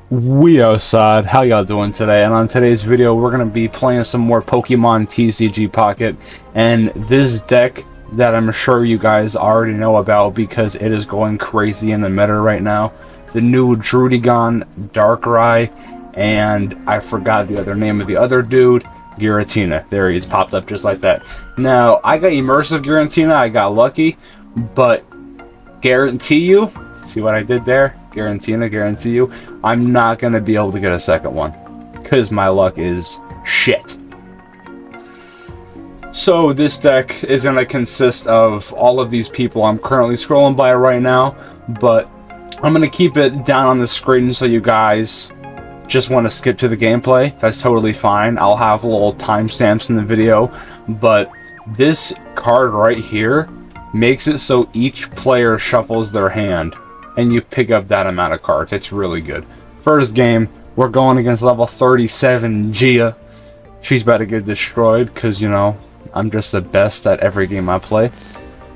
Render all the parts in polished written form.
We outside. How y'all doing today? And on today's video, we're gonna be playing some more Pokemon TCG Pocket, and this deck that I'm sure you guys already know about because it is going crazy in the meta right now. The new Druddigon, Darkrai, and I forgot the other name of the other dude, Giratina. There he is, popped up just like that. Now, I got Immersive Giratina, I got lucky, but guarantee you, see what I did there? Guarantee you, I'm not going to be able to get a second one because my luck is shit. So this deck is going to consist of all of these people I'm currently scrolling by right now, but I'm going to keep it down on the screen so you guys just want to skip to the gameplay. That's totally fine. I'll have little timestamps in the video, but this card right here makes it so each player shuffles their hand and you pick up that amount of cards. It's really good. First game, we're going against level 37 Gia. She's about to get destroyed because, you know, I'm just the best at every game I play.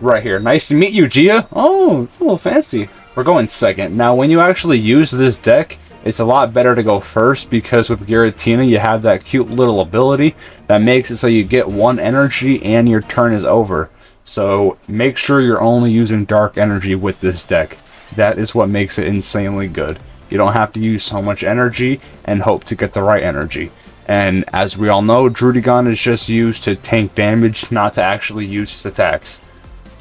Right here. Nice to meet you, Gia. Oh, a little fancy. We're going second. Now, when you actually use this deck, it's a lot better to go first because with Giratina, you have that cute little ability that makes it so you get one energy and your turn is over. So make sure you're only using dark energy with this deck. That is what makes it insanely good. You don't have to use so much energy and hope to get the right energy. And as we all know, Druddigon is just used to tank damage, not to actually use its attacks.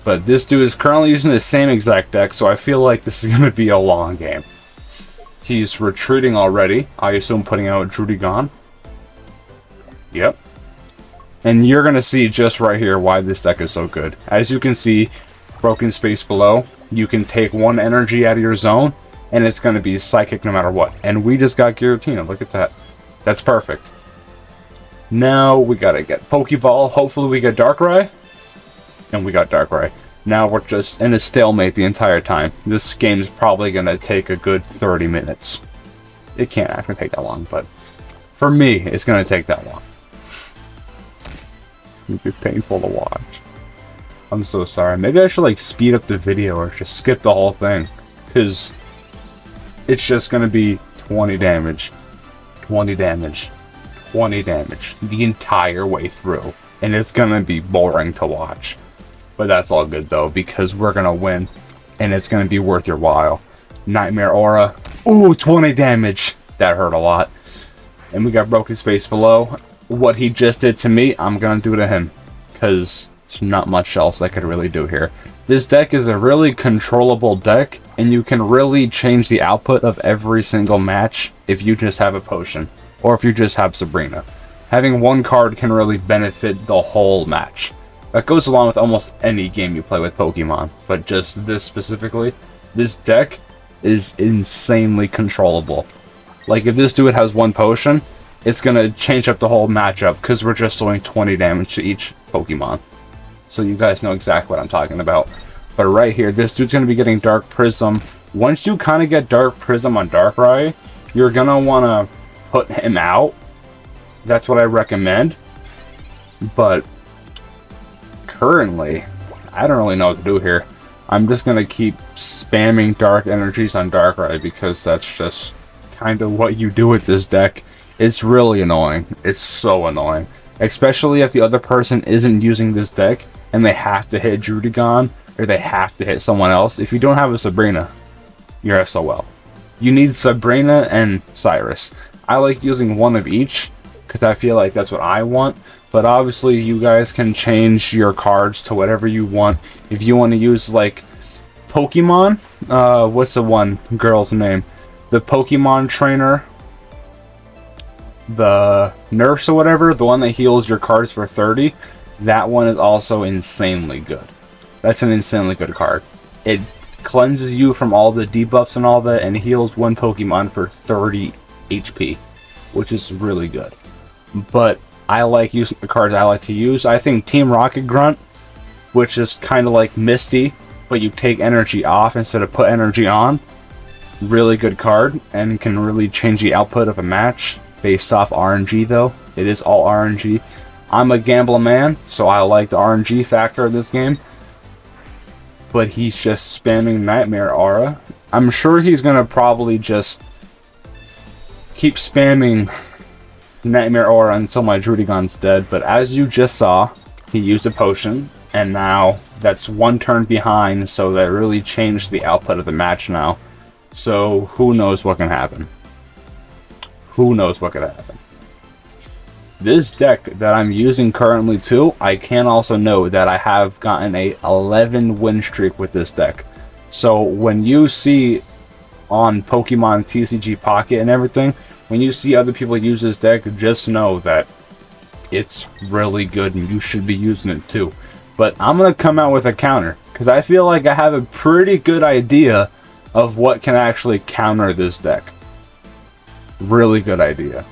But this dude is currently using the same exact deck, so I feel like this is going to be a long game. He's retreating already. I assume putting out Druddigon. Yep. And you're going to see just right here why this deck is so good. As you can see, broken space below, you can take one energy out of your zone, and it's going to be psychic no matter what. And we just got Giratina. Look at that. That's perfect. Now we got to get Pokeball. Hopefully we get Darkrai. And we got Darkrai. Now we're just in a stalemate the entire time. This game is probably going to take a good 30 minutes. It can't actually take that long, but for me, it's going to take that long. It's going to be painful to watch. I'm so sorry. Maybe I should like speed up the video or just skip the whole thing. Because it's just going to be 20 damage. 20 damage. 20 damage. The entire way through. And it's going to be boring to watch. But that's all good though. Because we're going to win. And it's going to be worth your while. Nightmare Aura. Ooh, 20 damage. That hurt a lot. And we got Broken Space below. What he just did to me, I'm going to do to him. Because there's not much else I could really do here. This deck is a really controllable deck, and you can really change the output of every single match if you just have a potion, or if you just have Sabrina. Having one card can really benefit the whole match. That goes along with almost any game you play with Pokemon, but just this specifically, this deck is insanely controllable. Like if this dude has one potion, it's gonna change up the whole matchup because we're just doing 20 damage to each Pokemon. So you guys know exactly what I'm talking about. But right here, this dude's going to be getting Dark Prism. Once you kind of get Dark Prism on Darkrai, you're going to want to put him out. That's what I recommend. But currently, I don't really know what to do here. I'm just going to keep spamming Dark Energies on Darkrai because that's just kind of what you do with this deck. It's really annoying. It's so annoying. Especially if the other person isn't using this deck and they have to hit Druddigon or they have to hit someone else. If you don't have a Sabrina, you're SOL. You need Sabrina and Cyrus. I like using one of each because I feel like that's what I want. But obviously you guys can change your cards to whatever you want. If you want to use like Pokemon, what's the one girl's name? The Pokemon trainer. The nurse or whatever, the one that heals your cards for 30, that one is also insanely good. That's an insanely good card. It cleanses you from all the debuffs and all that and heals one Pokemon for 30 HP, which is really good. But I like using the cards I like to use. I think Team Rocket Grunt, which is kind of like Misty, but you take energy off instead of put energy on. Really good card and can really change the output of a match. Based off RNG though. It is all RNG. I'm a gambler man, so I like the RNG factor of this game. But he's just spamming Nightmare Aura. I'm sure he's gonna probably just keep spamming Nightmare Aura until my Drudigon's dead, but as you just saw, he used a potion, and now that's one turn behind, so that really changed the output of the match now. So who knows what can happen? Who knows what could happen? This deck that I'm using currently too, I can also know that I have gotten a 11 win streak with this deck. So when you see on Pokemon TCG Pocket and everything, when you see other people use this deck, just know that it's really good and you should be using it too. But I'm going to come out with a counter, because I feel like I have a pretty good idea of what can actually counter this deck. Really good idea.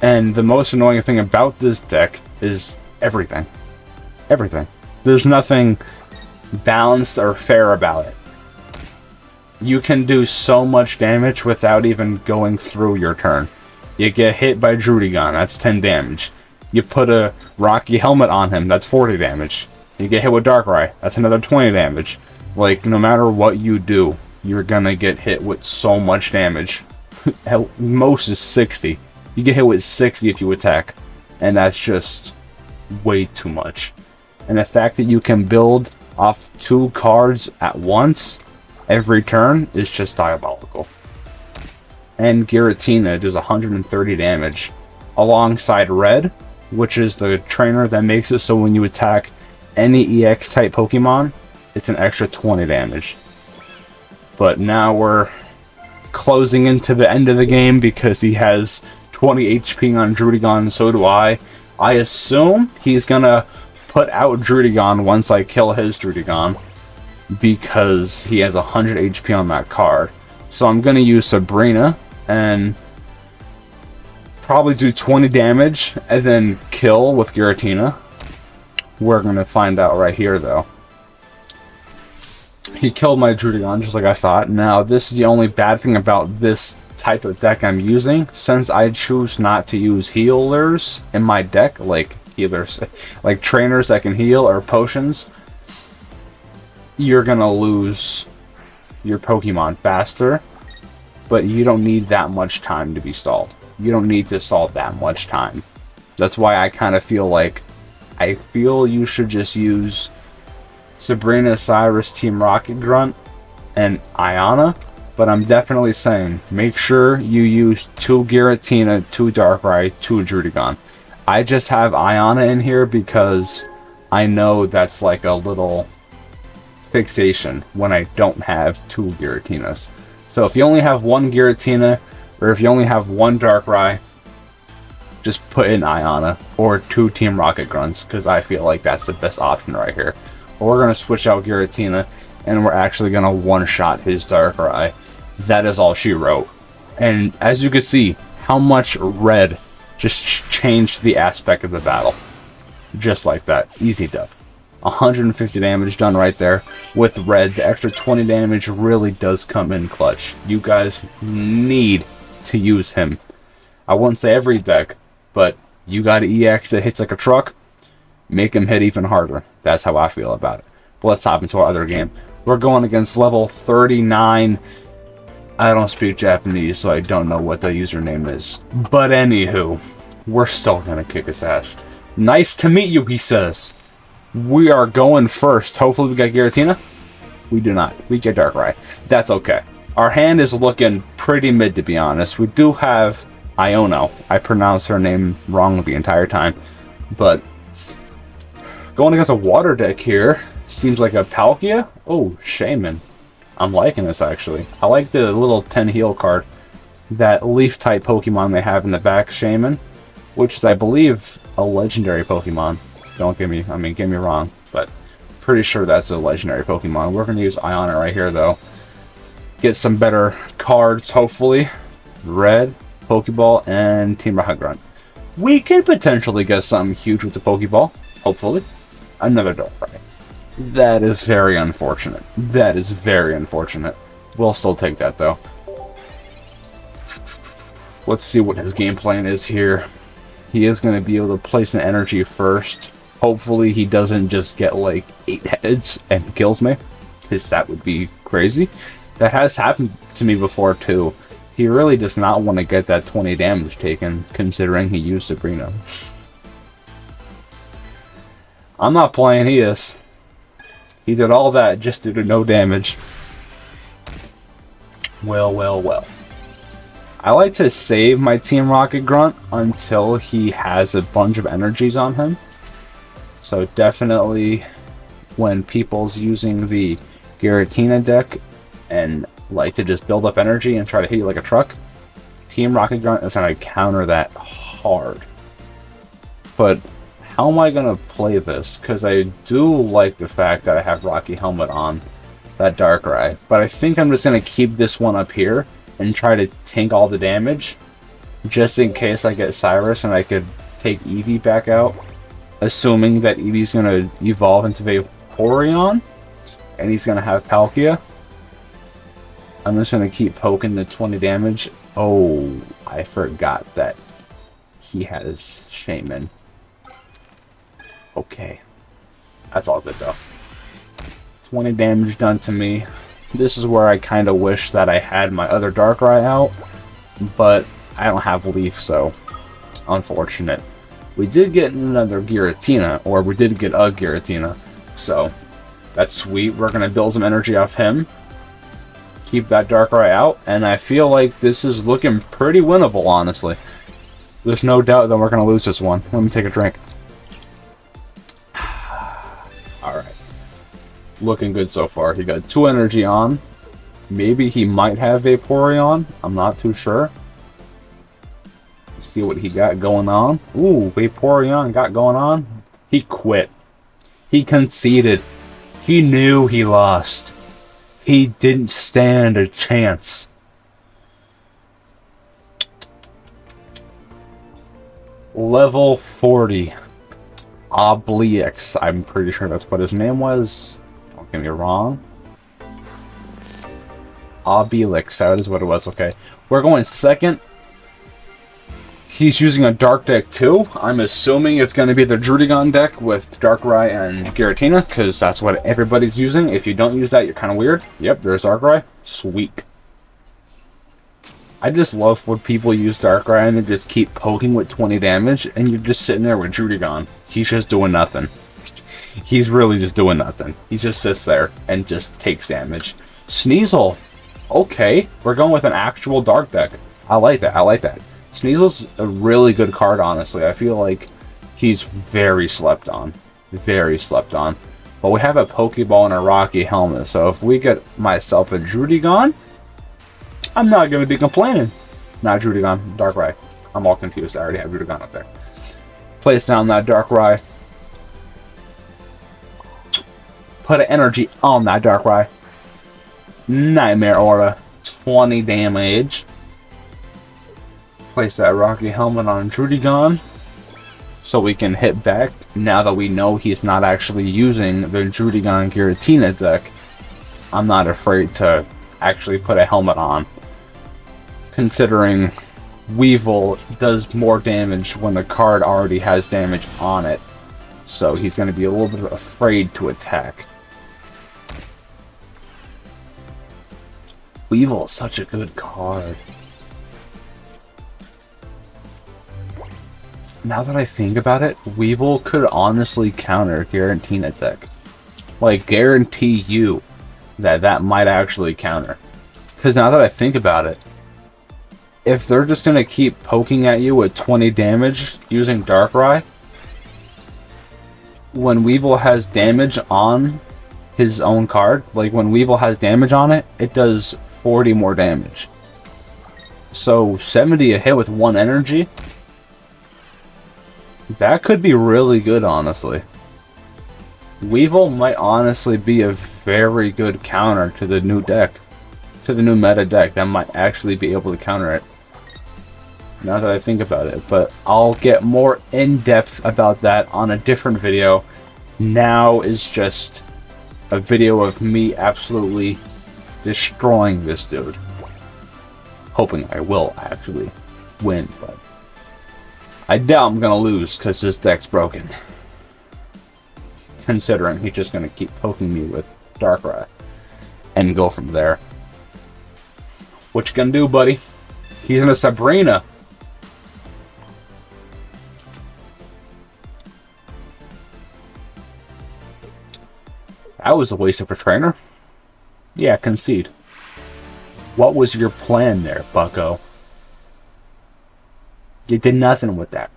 And the most annoying thing about this deck is everything. Everything. There's nothing balanced or fair about it. You can do so much damage without even going through your turn. You get hit by Drudigon, that's 10 damage. You put a Rocky Helmet on him, that's 40 damage. You get hit with Darkrai, that's another 20 damage. Like, no matter what you do, you're gonna get hit with so much damage. Most is 60. You get hit with 60 if you attack, and that's just way too much. And the fact that you can build off 2 cards at once every turn is just diabolical. And Giratina does 130 damage alongside Red, which is the trainer that makes it so when you attack any EX type Pokemon, it's an extra 20 damage. But now we're closing into the end of the game because he has 20 HP on Drudigon, so do I. I assume he's gonna put out Drudigon once I kill his Drudigon, because he has 100 HP on that card. So I'm gonna use Sabrina and probably do 20 damage and then kill with Giratina. We're gonna find out right here though. He killed my Drudigon just like I thought. Now this is the only bad thing about this type of deck I'm using. Since I choose not to use healers in my deck, like healers, like trainers that can heal or potions, you're gonna lose your Pokemon faster, but you don't need that much time to be stalled. You don't need to stall that much time. That's why I kind of feel like you should just use Sabrina, Cyrus, Team Rocket Grunt, and Iona. But I'm definitely saying, make sure you use 2 Giratina, 2 Darkrai, 2 Drudigon. I just have Iona in here because I know that's like a little fixation when I don't have 2 Giratinas. So if you only have 1 Giratina, or if you only have 1 Darkrai, just put in Iona, or 2 Team Rocket Grunts, because I feel like that's the best option right here. Or we're going to switch out Giratina, and we're actually going to one-shot his Darkrai. That is all she wrote. And as you can see, how much Red just changed the aspect of the battle. Just like that. Easy dub. 150 damage done right there. With Red, the extra 20 damage really does come in clutch. You guys need to use him. I wouldn't say every deck, but you got an EX that hits like a truck, make him hit even harder. That's how I feel about it. But let's hop into our other game. We're going against level 39. I don't speak Japanese, so I don't know what the username is. But anywho, we're still gonna kick his ass. Nice to meet you, he says. We are going first. Hopefully we got Giratina. We do not. We get Darkrai. That's okay. Our hand is looking pretty mid, to be honest. We do have Iono. I pronounce her name wrong the entire time. But going against a water deck here. Seems like a Palkia. Oh, Shaman. I'm liking this, actually. I like the little 10 heal card. That leaf-type Pokemon they have in the back, Shaman. Which is, I believe, a legendary Pokemon. Get me wrong. But pretty sure that's a legendary Pokemon. We're going to use Iona right here, though. Get some better cards, hopefully. Red, Pokeball, and Team Rocket Grunt. We could potentially get something huge with the Pokeball. Hopefully. Another Darkrai. That is very unfortunate. That is very unfortunate. We'll still take that, though. Let's see what his game plan is here. He is going to be able to place an energy first. Hopefully he doesn't just get like 8 heads and kills me, because that would be crazy. That has happened to me before, too. He really does not want to get that 20 damage taken, considering he used Sabrina. I'm not playing, he is. He did all that just to do no damage. Well, well, well. I like to save my Team Rocket Grunt until he has a bunch of energies on him. So definitely when people's using the Giratina deck and like to just build up energy and try to hit you like a truck, Team Rocket Grunt is going to counter that hard. But how am I going to play this? Because I do like the fact that I have Rocky Helmet on that Darkrai. But I think I'm just going to keep this one up here and try to tank all the damage. Just in case I get Cyrus and I could take Eevee back out. Assuming that Eevee's going to evolve into Vaporeon. And he's going to have Palkia. I'm just going to keep poking the 20 damage. Oh, I forgot that he has Shaman. Okay. That's all good though. 20 damage done to me. This is where I kind of wish that I had my other Darkrai out. But I don't have Leaf, so unfortunate. We did get another Giratina, or we did get a Giratina. So that's sweet. We're going to build some energy off him. Keep that Darkrai out. And I feel like this is looking pretty winnable, honestly. There's no doubt that we're going to lose this one. Let me take a drink. Alright. Looking good so far. He got 2 energy on. Maybe he might have Vaporeon. I'm not too sure. Let's see what he got going on. Ooh, Vaporeon got going on. He quit. He conceded. He knew he lost. He didn't stand a chance. Level 40. Obelix. I'm pretty sure that's what his name was. Don't get me wrong. Obelix. That is what it was. Okay. We're going second. He's using a dark deck too. I'm assuming it's going to be the Druddigon deck with Darkrai and Giratina, because that's what everybody's using. If you don't use that, you're kind of weird. Yep, there's Darkrai. Sweet. I just love when people use Darkrai and they just keep poking with 20 damage, and you're just sitting there with Druddigon. He's just doing nothing. He's really just doing nothing. He just sits there and just takes damage. Sneasel. Okay, we're going with an actual dark deck. I like that. I like that. Sneasel's a really good card, honestly. I feel like he's very slept on. Very slept on. But we have a Pokeball and a Rocky Helmet, so if we get myself a Druddigon, I'm not going to be complaining. Not Druddigon, Darkrai. I'm all confused. I already have Druddigon up there. Place down that Darkrai. Put an energy on that Darkrai. Nightmare Aura. 20 damage. Place that Rocky Helmet on Druddigon. So we can hit back now that we know he's not actually using the Druddigon Giratina deck. I'm not afraid to actually put a helmet on. Considering Weevil does more damage when the card already has damage on it. So he's going to be a little bit afraid to attack. Weevil is such a good card. Now that I think about it, Weevil could honestly counter Giratina deck. Like, guarantee you that that might actually counter. Because now that I think about it, if they're just going to keep poking at you with 20 damage using Darkrai, when Weevil has damage on his own card, like when Weevil has damage on it, it does 40 more damage. So 70 a hit with 1 energy, that could be really good, honestly. Weevil might honestly be a very good counter to the new deck. To the new meta deck that might actually be able to counter it. Now that I think about it. But I'll get more in-depth about that on a different video. Now is just a video of me absolutely destroying this dude. Hoping I will actually win, but I doubt I'm gonna lose because this deck's broken. Considering he's just gonna keep poking me with Darkrai and go from there. What you gonna do, buddy? He's in a Sabrina. That was a waste of a trainer. Yeah, concede. What was your plan there, bucko? You did nothing with that.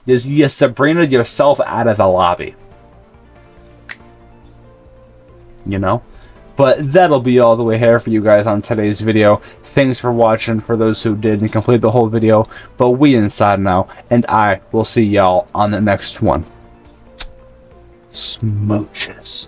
You Sabrina yourself out of the lobby. You know? But that'll be all the way here for you guys on today's video. Thanks for watching for those who did and complete the whole video. But we inside now, and I will see y'all on the next one. Smooches.